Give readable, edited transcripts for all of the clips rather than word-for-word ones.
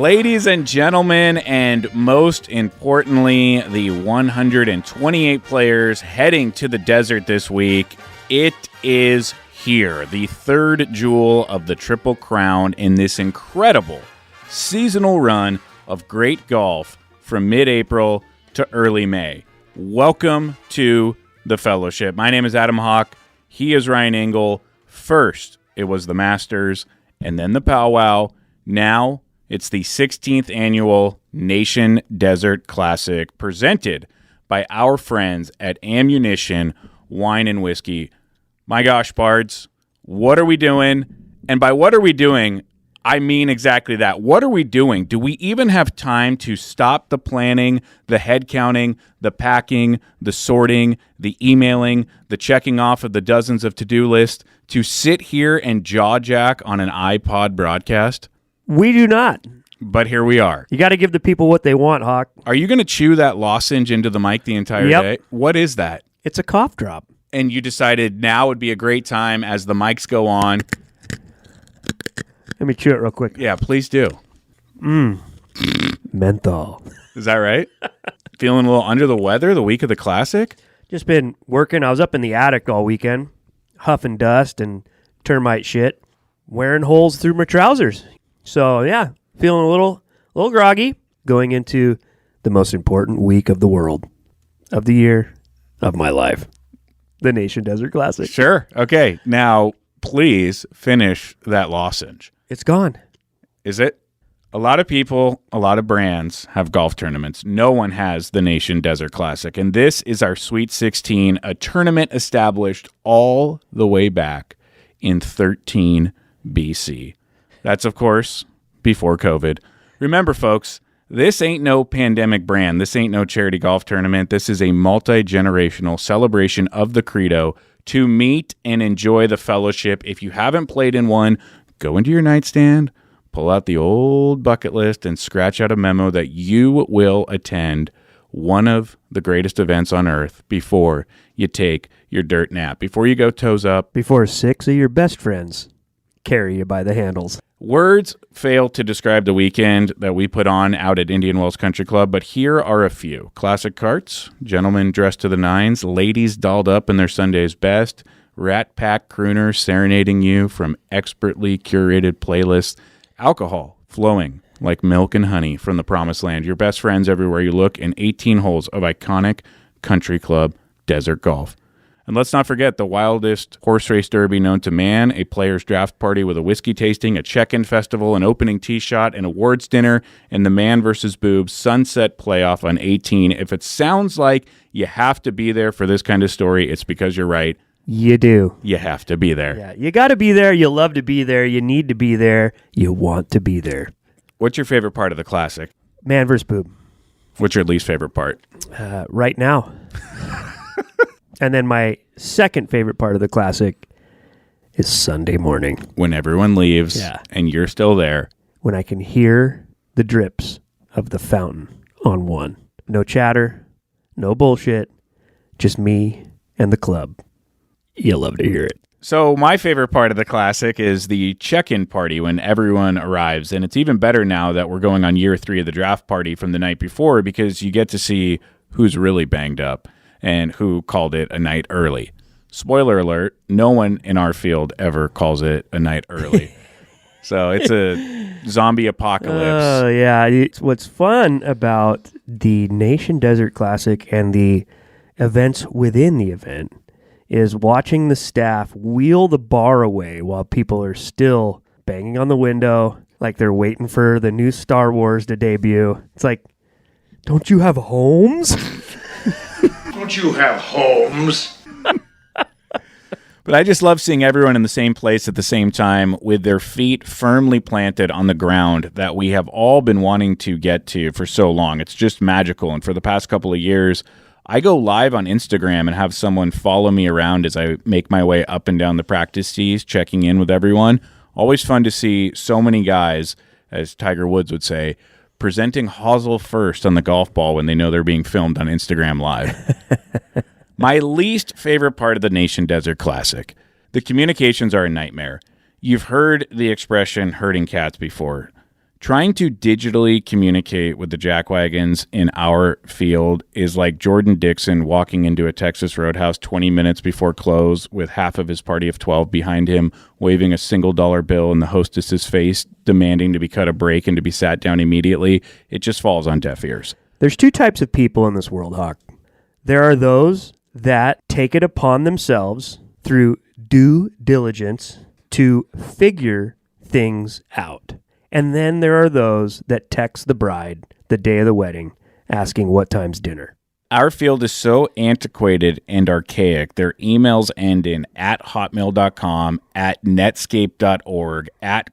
Ladies and gentlemen, and most importantly, the 128 players heading to the desert this week, it is here, the third jewel of the Triple Crown in this incredible seasonal run of great golf from mid-April to early May. Welcome to the Fellowship. My name is Adam Hawk. He is Ryan Engle. First, it was the Masters, and then the Powwow. Now, it's the 16th annual Nation Desert Classic presented by our friends at Ammunition Wine and Whiskey. My gosh, Bards, what are we doing? And by what are we doing, I mean exactly that. What are we doing? Do we even have time to stop the planning, the head counting, the packing, the sorting, the emailing, the checking off of the dozens of to-do lists to sit here and jaw jack on an iPod broadcast? We do not. But here we are. You got to give the people what they want, Hawk. Are you going to chew that lozenge into the mic the entire day? What is that? It's a cough drop. And you decided now would be a great time as the mics go on. Let me chew it real quick. Yeah, please do. Menthol. Is that right? Feeling a little under the weather the week of the Classic? Just been working. I was up in the attic all weekend, huffing dust and termite shit, wearing holes through my trousers. So, yeah, feeling a little groggy going into the most important week of the world, of the year, of my life, the Nation Desert Classic. Sure. Okay. Now, please finish that lozenge. It's gone. Is it? A lot of people, a lot of brands have golf tournaments. No one has the Nation Desert Classic. And this is our Sweet 16, a tournament established all the way back in 13 BC. That's, of course, before COVID. Remember, folks, this ain't no pandemic brand. This ain't no charity golf tournament. This is a multi-generational celebration of the Credo to meet and enjoy the Fellowship. If you haven't played in one, go into your nightstand, pull out the old bucket list, and scratch out a memo that you will attend one of the greatest events on earth before you take your dirt nap, before you go toes up. Before 6 of your best friends carry you by the handles. Words fail to describe the weekend that we put on out at Indian Wells Country Club, but here are a few. Classic carts, gentlemen dressed to the nines, ladies dolled up in their Sunday's best, Rat Pack crooners serenading you from expertly curated playlists, alcohol flowing like milk and honey from the promised land, your best friends everywhere you look, and 18 holes of iconic country club desert golf. And let's not forget the wildest horse race derby known to man, a player's draft party with a whiskey tasting, a check-in festival, an opening tee shot, an awards dinner, and the man versus boobs sunset playoff on 18. If it sounds like you have to be there for this kind of story, it's because you're right. You do. You have to be there. Yeah, you got to be there. You love to be there. You need to be there. You want to be there. What's your favorite part of the Classic? Man versus boob. What's your least favorite part? Right now. And then my second favorite part of the Classic is Sunday morning. When everyone leaves and you're still there. When I can hear the drips of the fountain on one. No chatter, no bullshit, just me and the club. You'll love to hear it. So my favorite part of the Classic is the check-in party when everyone arrives. And it's even better now that we're going on year 3 of the draft party from the night before because you get to see who's really banged up and who called it a night early. Spoiler alert, no one in our field ever calls it a night early. So it's a zombie apocalypse. Oh, yeah. What's fun about the Nation Desert Classic and the events within the event is watching the staff wheel the bar away while people are still banging on the window like they're waiting for the new Star Wars to debut. It's like, don't you have homes? Don't you have homes? But I just love seeing everyone in the same place at the same time with their feet firmly planted on the ground that we have all been wanting to get to for so long. It's just magical. And for the past couple of years, I go live on Instagram and have someone follow me around as I make my way up and down the practice tees, checking in with everyone. Always fun to see so many guys, as Tiger Woods would say, presenting hosel first on the golf ball when they know they're being filmed on Instagram Live. My least favorite part of the Nation Desert Classic. The communications are a nightmare. You've heard the expression herding cats before. Trying to digitally communicate with the jackwagons in our field is like Jordan Dixon walking into a Texas Roadhouse 20 minutes before close with half of his party of 12 behind him, waving a $1 bill in the hostess's face, demanding to be cut a break and to be sat down immediately. It just falls on deaf ears. There's two types of people in this world, Hawk. There are those that take it upon themselves through due diligence to figure things out. And then there are those that text the bride the day of the wedding asking what time's dinner. Our field is so antiquated and archaic. Their emails end in @hotmail.com, @netscape.org,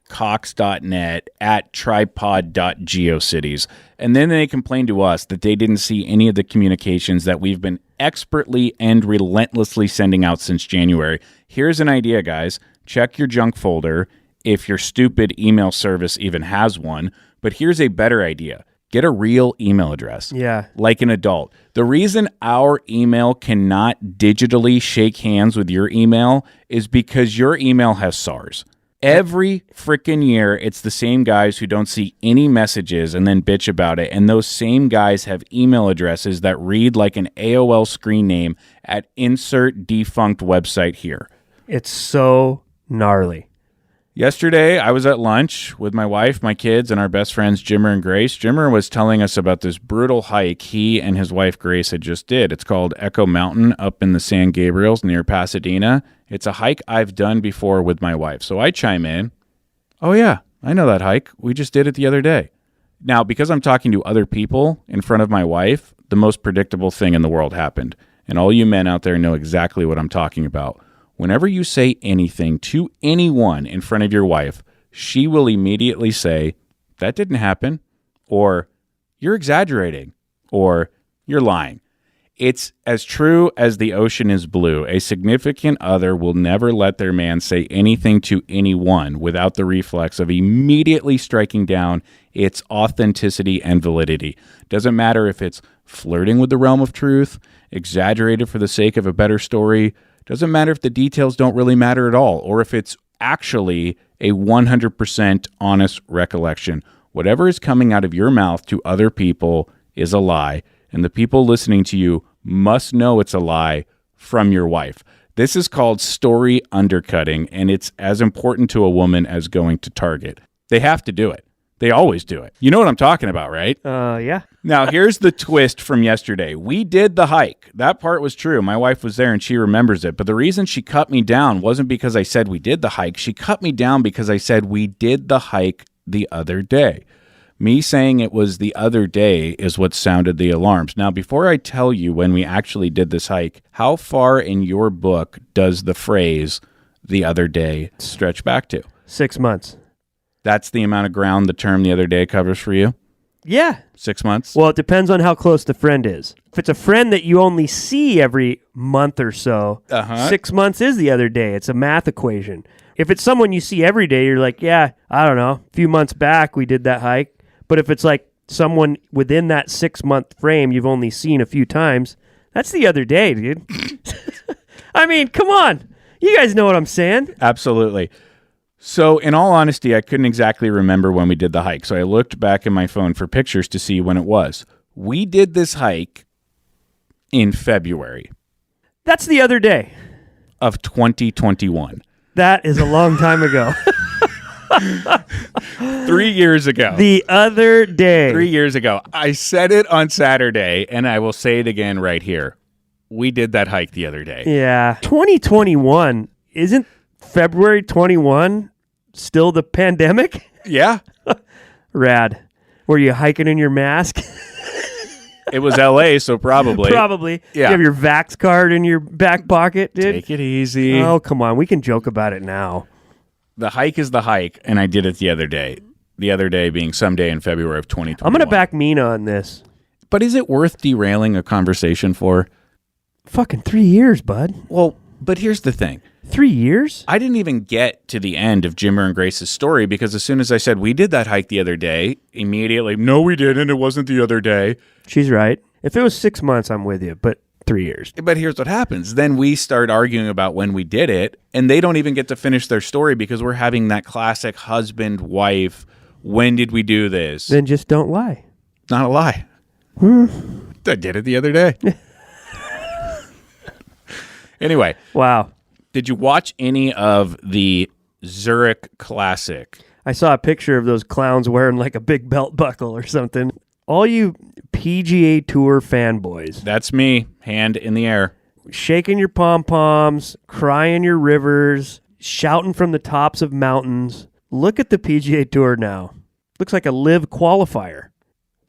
@cox.net, @tripod.geocities. And then they complain to us that they didn't see any of the communications that we've been expertly and relentlessly sending out since January. Here's an idea, guys. Check your junk folder if your stupid email service even has one. But here's a better idea. Get a real email address. Yeah. Like an adult. The reason our email cannot digitally shake hands with your email is because your email has SARS. Every freaking year, it's the same guys who don't see any messages and then bitch about it. And those same guys have email addresses that read like an AOL screen name at insert defunct website here. It's so gnarly. Yesterday, I was at lunch with my wife, my kids, and our best friends, Jimmer and Grace. Jimmer was telling us about this brutal hike he and his wife, Grace, had just did. It's called Echo Mountain up in the San Gabriels near Pasadena. It's a hike I've done before with my wife. So I chime in. Oh, yeah, I know that hike. We just did it the other day. Now, because I'm talking to other people in front of my wife, the most predictable thing in the world happened. And all you men out there know exactly what I'm talking about. Whenever you say anything to anyone in front of your wife, she will immediately say, that didn't happen, or you're exaggerating, or you're lying. It's as true as the ocean is blue. A significant other will never let their man say anything to anyone without the reflex of immediately striking down its authenticity and validity. Doesn't matter if it's flirting with the realm of truth, exaggerated for the sake of a better story. Doesn't matter if the details don't really matter at all, or if it's actually a 100% honest recollection. Whatever is coming out of your mouth to other people is a lie, and the people listening to you must know it's a lie from your wife. This is called story undercutting, and it's as important to a woman as going to Target. They have to do it. They always do it. You know what I'm talking about, right? Yeah. Now, here's the twist from yesterday. We did the hike. That part was true. My wife was there and she remembers it. But the reason she cut me down wasn't because I said we did the hike. She cut me down because I said we did the hike the other day. Me saying it was the other day is what sounded the alarms. Now, before I tell you when we actually did this hike, how far in your book does the phrase the other day stretch back to? 6 months. That's the amount of ground the term the other day covers for you? Yeah. 6 months? Well, it depends on how close the friend is. If it's a friend that you only see every month or so, 6 months is the other day. It's a math equation. If it's someone you see every day, you're like, yeah, I don't know, a few months back we did that hike. But if it's like someone within that 6 month frame you've only seen a few times, that's the other day, dude. I mean, come on. You guys know what I'm saying. Absolutely. So in all honesty, I couldn't exactly remember when we did the hike. So I looked back in my phone for pictures to see when it was. We did this hike in February. That's the other day. Of 2021. That is a long time ago. 3 years ago. The other day. 3 years ago. I said it on Saturday, and I will say it again right here. We did that hike the other day. Yeah. 2021. Isn't February 21 still the pandemic? Yeah. Rad. Were you hiking in your mask? It was LA, so probably. Probably. Yeah. You have your Vax card in your back pocket, dude? Take it easy. Oh, come on. We can joke about it now. The hike is the hike, and I did it the other day. The other day being someday in February of 2021. I'm going to back Mina on this. But is it worth derailing a conversation for? Fucking 3 years, bud. Well, but here's the thing. 3 years? I didn't even get to the end of Jimmer and Grace's story because as soon as I said we did that hike the other day, immediately, no, we didn't. It wasn't the other day. She's right. If it was 6 months, I'm with you, but 3 years. But here's what happens. Then we start arguing about when we did it, and they don't even get to finish their story because we're having that classic husband-wife, When did we do this? Then just don't lie. Not a lie. I did it the other day. Anyway. Wow. Did you watch any of the Zurich Classic? I saw a picture of those clowns wearing like a big belt buckle or something. All you PGA Tour fanboys. That's me, hand in the air. Shaking your pom-poms, crying your rivers, shouting from the tops of mountains. Look at the PGA Tour now. Looks like a live qualifier.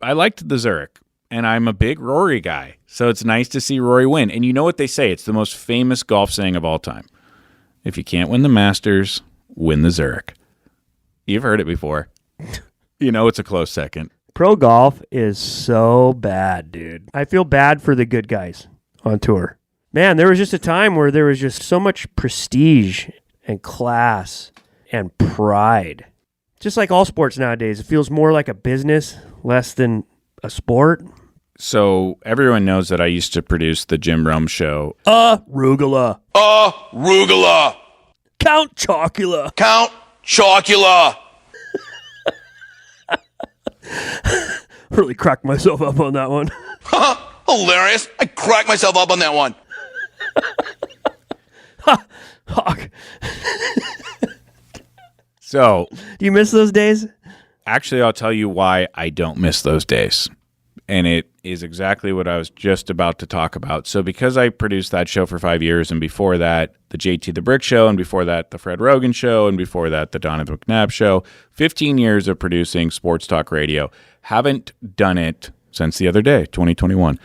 I liked the Zurich, and I'm a big Rory guy, so it's nice to see Rory win. And you know what they say? It's the most famous golf saying of all time. If you can't win the Masters, win the Zurich. You've heard it before. You know it's a close second. Pro golf is so bad, dude. I feel bad for the good guys on tour. Man, there was just a time where there was just so much prestige and class and pride. Just like all sports nowadays, it feels more like a business, less than a sport. So everyone knows that I used to produce the Jim Rome show. Arugula. Arugula. Count Chocula. Count Chocula. Really cracked myself up on that one. Hilarious. I cracked myself up on that one. Hawk. So, Do you miss those days? actually, I'll tell you why I don't miss those days. And it is exactly what I was just about to talk about. So because I produced that show for 5 years, and before that, the JT the Brick Show, and before that, the Fred Rogan Show, and before that, the Donovan McNabb Show, 15 years of producing sports talk radio. Haven't done it since the other day, 2021.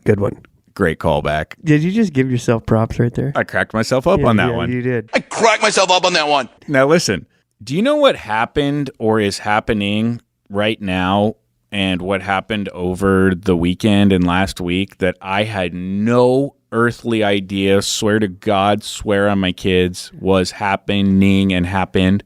Good one. Great callback. Did you just give yourself props right there? I cracked myself up on that one. You did. I cracked myself up on that one. Now listen, do you know what happened or is happening right now and what happened over the weekend and last week that I had no earthly idea, swear to God, swear on my kids, was happening and happened?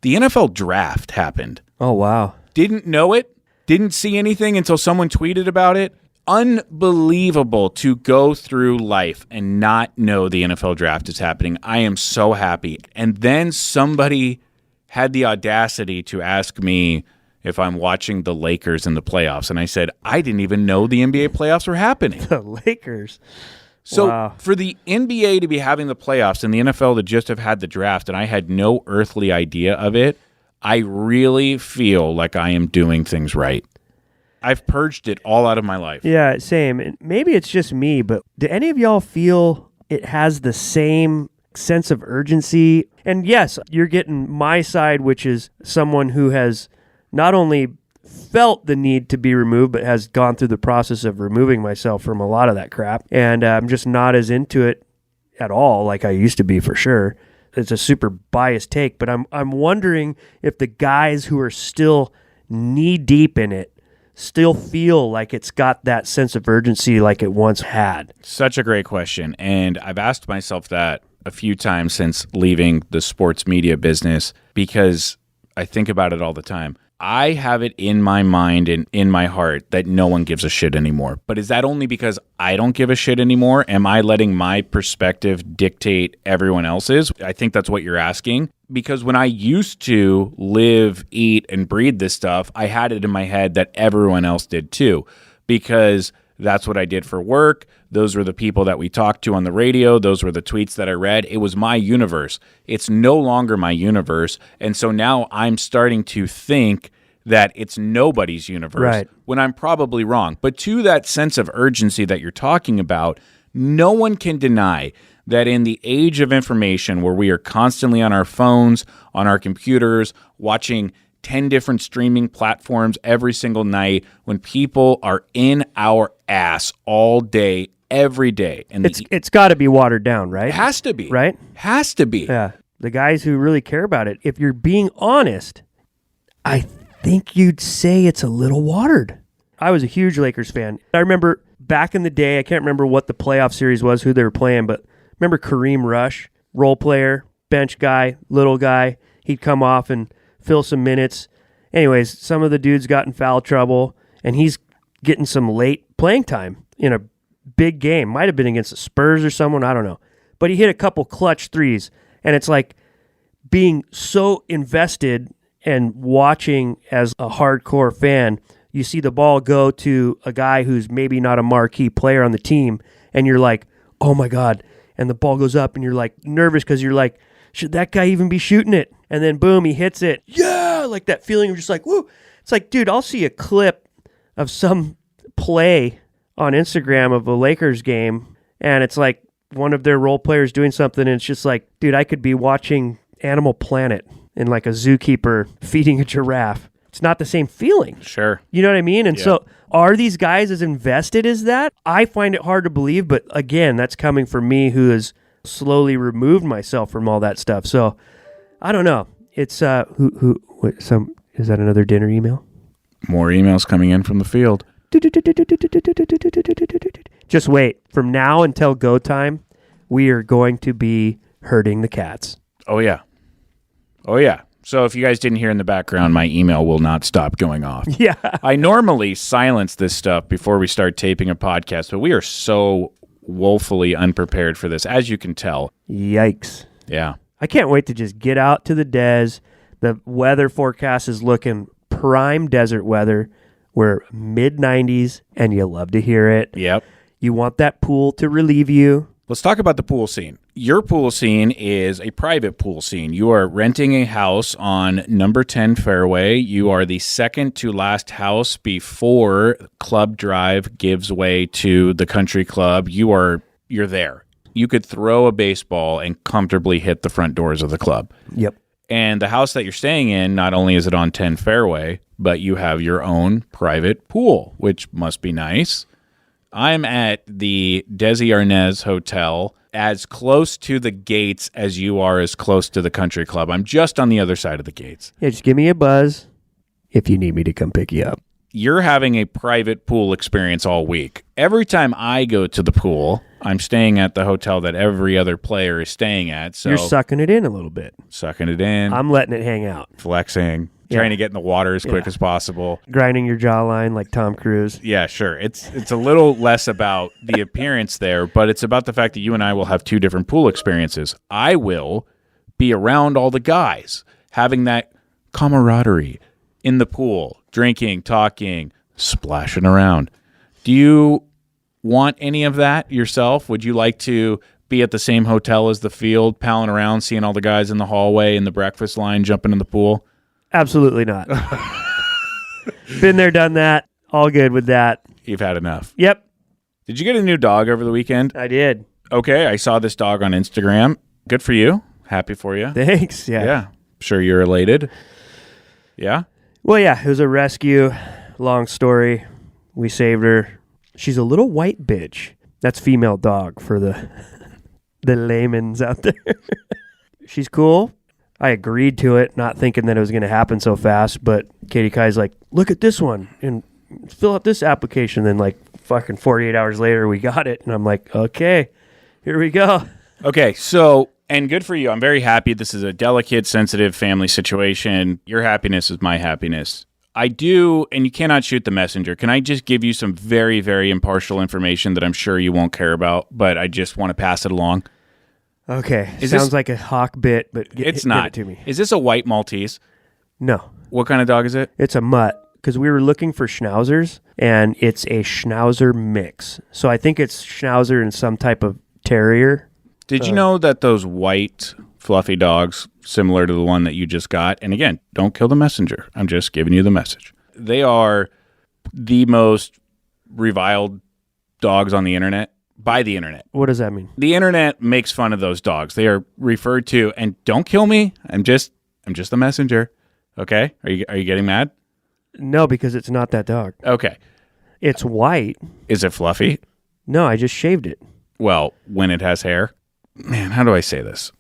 The NFL draft happened. Oh, wow. Didn't know it, didn't see anything until someone tweeted about it. Unbelievable to go through life and not know the NFL draft is happening. I am so happy. And then somebody had the audacity to ask me if I'm watching the Lakers in the playoffs. And I said, I didn't even know the NBA playoffs were happening. The Lakers. So Wow. for the NBA to be having the playoffs and the NFL to just have had the draft, and I had no earthly idea of it, I really feel like I am doing things right. I've purged it all out of my life. Yeah, same. And maybe it's just me, but do any of y'all feel it has the same sense of urgency? And yes, you're getting my side, which is someone who has not only felt the need to be removed, but has gone through the process of removing myself from a lot of that crap. And I'm just not as into it at all like I used to be, for sure. It's a super biased take, but I'm wondering if the guys who are still knee deep in it still feel like it's got that sense of urgency like it once had. Such a great question. And I've asked myself that a few times since leaving the sports media business because I think about it all the time. I have it in my mind and in my heart that no one gives a shit anymore. But is that only because I don't give a shit anymore? Am I letting my perspective dictate everyone else's? I think that's what you're asking. Because when I used to live, eat, and breathe this stuff, I had it in my head that everyone else did too. Because that's what I did for work. Those were the people that we talked to on the radio. Those were the tweets that I read. It was my universe. It's no longer my universe. And so now I'm starting to think that it's nobody's universe, right, when I'm probably wrong. But to that sense of urgency that you're talking about, no one can deny that in the age of information where we are constantly on our phones, on our computers, watching 10 different streaming platforms every single night, when people are in our ass all day, every day. And it's got to be watered down, right? It has to be. Right? Has to be. Yeah. The guys who really care about it, if you're being honest, I think you'd say it's a little watered. I was a huge Lakers fan. I remember back in the day, I can't remember what the playoff series was, who they were playing, but remember Kareem Rush, role player, bench guy, little guy. He'd come off and fill some minutes. Anyways, some of the dudes got in foul trouble, and he's getting some late playing time in a big game. Might have been against the Spurs or someone, I don't know. but he hit a couple clutch threes. And it's like being so invested and watching as a hardcore fan, you see the ball go to a guy who's maybe not a marquee player on the team, and you're like, oh my God. And the ball goes up, and you're like nervous because you're like, should that guy even be shooting it? And then boom, he hits it. Yeah, like that feeling of just like, woo. It's like, dude, I'll see a clip of some play on Instagram of a Lakers game, and it's like one of their role players doing something, and it's just like, dude, I could be watching Animal Planet and like a zookeeper feeding a giraffe. It's not the same feeling. Sure. You know what I mean? And so are these guys as invested as that? I find it hard to believe, but again, that's coming from me who has slowly removed myself from all that stuff. So I don't know. It's is that another dinner email? More emails coming in from the field. Just wait. From now until go time, we are going to be herding the cats. Oh, yeah. Oh, yeah. So if you guys didn't hear in the background, my email will not stop going off. Yeah. I normally silence this stuff before we start taping a podcast, but we are so woefully unprepared for this, as you can tell. Yikes. Yeah. I can't wait to just get out to the des. The weather forecast is looking prime desert weather. We're mid-90s, and you love to hear it. Yep. You want that pool to relieve you. Let's talk about the pool scene. Your pool scene is a private pool scene. You are renting a house on number 10 Fairway. You are the second to last house before Club Drive gives way to the country club. You're there. You could throw a baseball and comfortably hit the front doors of the club. Yep. And the house that you're staying in, not only is it on 10 Fairway, but you have your own private pool, which must be nice. I'm at the Desi Arnaz Hotel, as close to the gates as you are as close to the country club. I'm just on the other side of the gates. Yeah, just give me a buzz if you need me to come pick you up. You're having a private pool experience all week. Every time I go to the pool, I'm staying at the hotel that every other player is staying at. So you're sucking it in a little bit. Sucking it in. I'm letting it hang out. Flexing. Trying to get in the water as quick as possible. Grinding your jawline like Tom Cruise. Yeah, sure. It's a little less about the appearance there, but it's about the fact that you and I will have two different pool experiences. I will be around all the guys, having that camaraderie in the pool, drinking, talking, splashing around. Do you want any of that yourself? Would you like to be at the same hotel as the field, palling around, seeing all the guys in the hallway, in the breakfast line, jumping in the pool? Absolutely not. Been there, done that. All good with that. You've had enough. Yep. Did you get a new dog over the weekend? I did. Okay, I saw this dog on Instagram. Good for you. Happy for you. Thanks. Yeah. Yeah. Sure you're elated. Yeah? Well, yeah, it was a rescue. Long story. We saved her. She's a little white bitch. That's female dog for the layman's out there. She's cool. I agreed to it, not thinking that it was going to happen so fast, but Katie Kai's like, look at this one and fill out this application. Then like fucking 48 hours later, we got it. And I'm like, okay, here we go. Okay, so, and good for you. I'm very happy. This is a delicate, sensitive family situation. Your happiness is my happiness. I do, and you cannot shoot the messenger. Can I just give you some very, very impartial information that I'm sure you won't care about, but I just want to pass it along? Okay. Sounds like a Hawk bit, but it's not. Give it to me. Is this a white Maltese? No. What kind of dog is it? It's a mutt, because we were looking for schnauzers, and it's a schnauzer mix. So I think it's schnauzer and some type of terrier. Did you know that those white, fluffy dogs, similar to the one that you just got, and again, don't kill the messenger. I'm just giving you the message. They are the most reviled dogs on the internet. By the internet. What does that mean? The internet makes fun of those dogs. They are referred to, and don't kill me. I'm just the messenger. Okay? Are you getting mad? No, because it's not that dog. Okay. It's white. Is it fluffy? No, I just shaved it. Well, when it has hair. Man, how do I say this?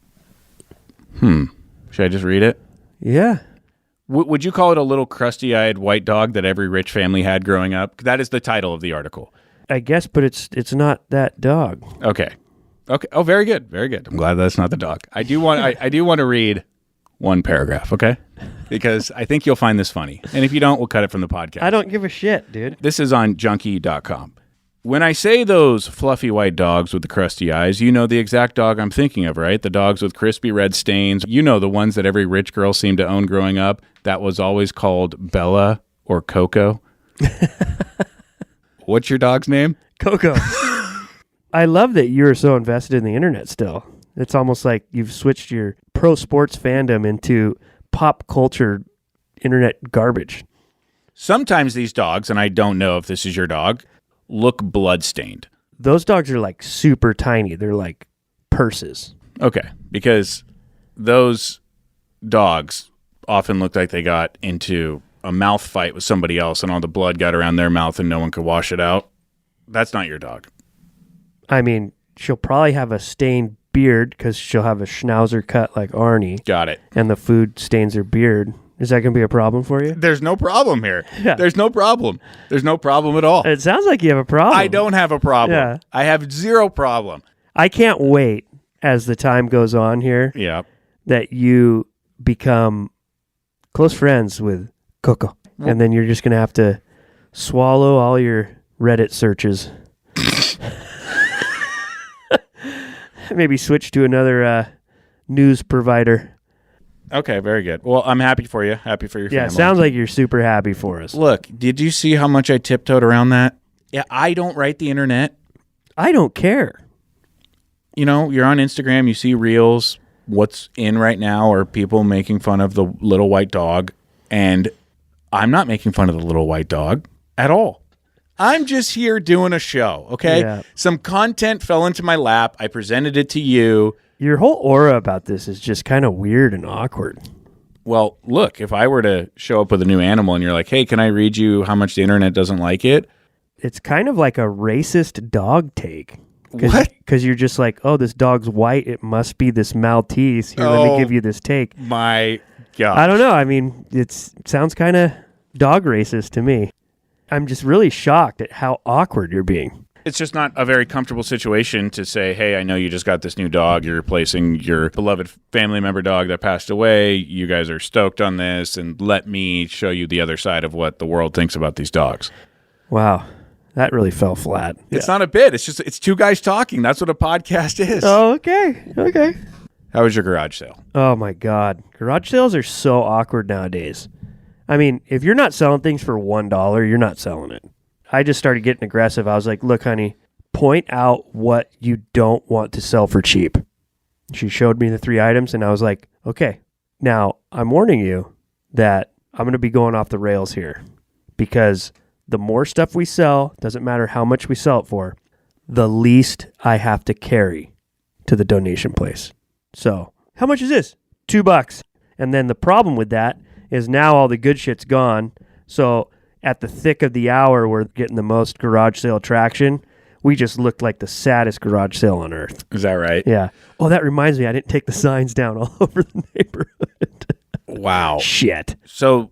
Should I just read it? Yeah. Would you call it a little crusty-eyed white dog that every rich family had growing up? That is the title of the article. I guess, but it's not that dog. Okay. Oh, very good. Very good. I'm glad that's not the dog. I do want to read one paragraph, okay? Because I think you'll find this funny. And if you don't, we'll cut it from the podcast. I don't give a shit, dude. This is on junkie.com. When I say those fluffy white dogs with the crusty eyes, you know the exact dog I'm thinking of, right? The dogs with crispy red stains. You know the ones that every rich girl seemed to own growing up. That was always called Bella or Coco. What's your dog's name? Coco. I love that you're so invested in the internet still. It's almost like you've switched your pro sports fandom into pop culture internet garbage. Sometimes these dogs, and I don't know if this is your dog, look bloodstained. Those dogs are like super tiny. They're like purses. Okay, because those dogs often look like they got into a mouth fight with somebody else and all the blood got around their mouth and no one could wash it out. That's not your dog. I mean, she'll probably have a stained beard because she'll have a schnauzer cut like Arnie. Got it. And the food stains her beard. Is that going to be a problem for you? There's no problem here. Yeah. There's no problem. There's no problem at all. It sounds like you have a problem. I don't have a problem. Yeah. I have zero problem. I can't wait as the time goes on here Yeah. that you become close friends with Coco. And then you're just going to have to swallow all your Reddit searches. Maybe switch to another news provider. Okay, very good. Well, I'm happy for you. Happy for your Yeah, family. it sounds like you're super happy for us. Look, did you see how much I tiptoed around that? Yeah, I don't write the internet. I don't care. You know, you're on Instagram, you see reels. What's in right now are people making fun of the little white dog. And I'm not making fun of the little white dog at all. I'm just here doing a show, okay? Yeah. Some content fell into my lap. I presented it to you. Your whole aura about this is just kind of weird and awkward. Well, look, if I were to show up with a new animal and you're like, hey, can I read you how much the internet doesn't like it? It's kind of like a racist dog take. What? Because you're just like, oh, this dog's white. It must be this Maltese. Here, let me give you this take. My God. I don't know. I mean, it sounds kind of dog racist to me. I'm just really shocked at how awkward you're being. It's just not a very comfortable situation to say, hey, I know you just got this new dog. You're replacing your beloved family member dog that passed away. You guys are stoked on this, and let me show you the other side of what the world thinks about these dogs. Wow. That really fell flat. It's not a bit. It's two guys talking. That's what a podcast is. Oh, okay. Okay. How was your garage sale? Oh, my God. Garage sales are so awkward nowadays. I mean, if you're not selling things for $1, you're not selling it. I just started getting aggressive. I was like, look, honey, point out what you don't want to sell for cheap. She showed me the 3 items, and I was like, okay, now I'm warning you that I'm going to be going off the rails here because the more stuff we sell, doesn't matter how much we sell it for, the least I have to carry to the donation place. So how much is this? $2. And then the problem with that is now all the good shit's gone. So at the thick of the hour, we're getting the most garage sale traction. We just looked like the saddest garage sale on earth. Is that right? Yeah. Oh, that reminds me, I didn't take the signs down all over the neighborhood. Wow. Shit. So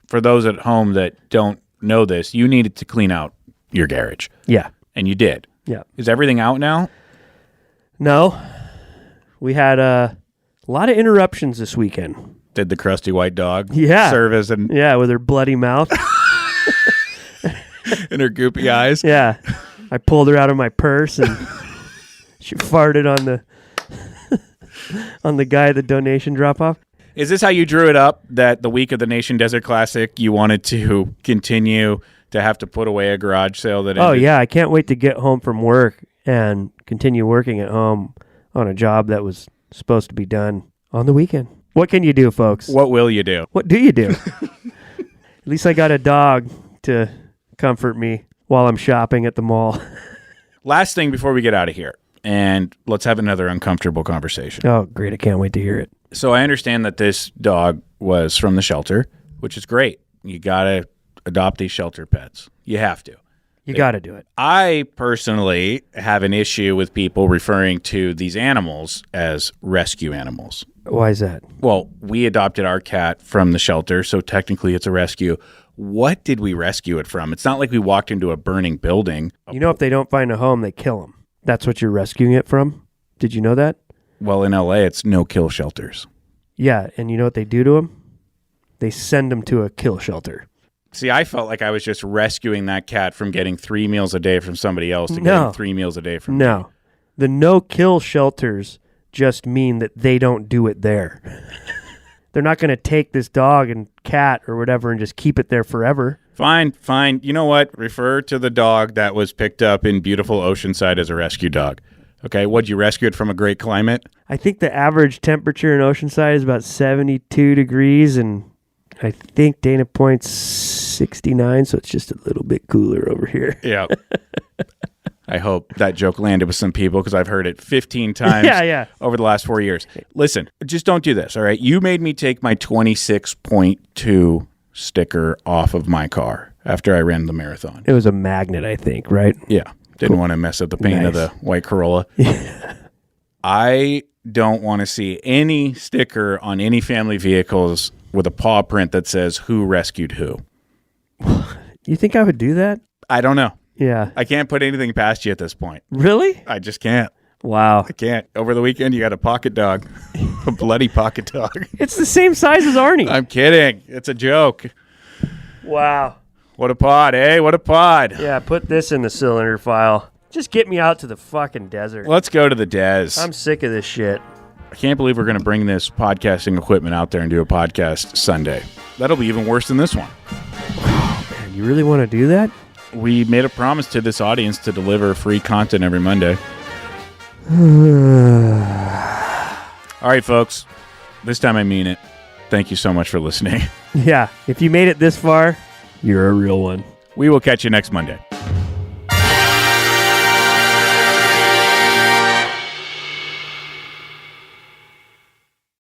for those at home that don't know this, you needed to clean out your garage. Yeah. And you did. Yeah. Is everything out now? No. We had a lot of interruptions this weekend. Did the crusty white dog Yeah. serve as an Yeah, with her bloody mouth. in her goopy eyes? Yeah. I pulled her out of my purse and she farted on the on the guy at the donation drop-off. Is this how you drew it up, that the week of the Nation Desert Classic, you wanted to continue to have to put away a garage sale that ended? Oh, yeah. I can't wait to get home from work and continue working at home on a job that was supposed to be done on the weekend. What can you do, folks? What will you do? What do you do? At least I got a dog to comfort me while I'm shopping at the mall. Last thing before we get out of here, and let's have another uncomfortable conversation. Oh, great. I can't wait to hear it. So I understand that this dog was from the shelter, which is great. You got to adopt these shelter pets. You have to. You got to do it. I personally have an issue with people referring to these animals as rescue animals. Why is that? Well, we adopted our cat from the shelter, so technically it's a rescue. What did we rescue it from? It's not like we walked into a burning building. You know, if they don't find a home, they kill them. That's what you're rescuing it from? Did you know that? Well, in LA, it's no-kill shelters. Yeah, and you know what they do to them? They send them to a kill shelter. See, I felt like I was just rescuing that cat from getting 3 meals a day from somebody else to getting 3 meals a day from me. No. The no-kill shelters just mean that they don't do it there. They're not going to take this dog and cat or whatever and just keep it there forever. Fine. You know what? Refer to the dog that was picked up in beautiful Oceanside as a rescue dog. Okay, what'd you rescue it from a great climate? I think the average temperature in Oceanside is about 72 degrees, and I think Dana Point's 69, so it's just a little bit cooler over here. Yeah. I hope that joke landed with some people because I've heard it 15 times over the last 4 years. Listen, just don't do this, all right? You made me take my 26.2 sticker off of my car after I ran the marathon. It was a magnet, I think, right? Yeah. Didn't want to mess up the paint of the white Corolla. I don't want to see any sticker on any family vehicles with a paw print that says who rescued who. You think I would do that? I don't know. Yeah. I can't put anything past you at this point. Really? I just can't. Wow. I can't. Over the weekend, you got a pocket dog. A bloody pocket dog. It's the same size as Arnie. I'm kidding. It's a joke. Wow. What a pod, eh? What a pod. Yeah, put this in the cylinder file. Just get me out to the fucking desert. Let's go to the Des. I'm sick of this shit. I can't believe we're going to bring this podcasting equipment out there and do a podcast Sunday. That'll be even worse than this one. Man, you really want to do that? We made a promise to this audience to deliver free content every Monday. All right, folks. This time I mean it. Thank you so much for listening. Yeah, if you made it this far, you're a real one. We will catch you next Monday.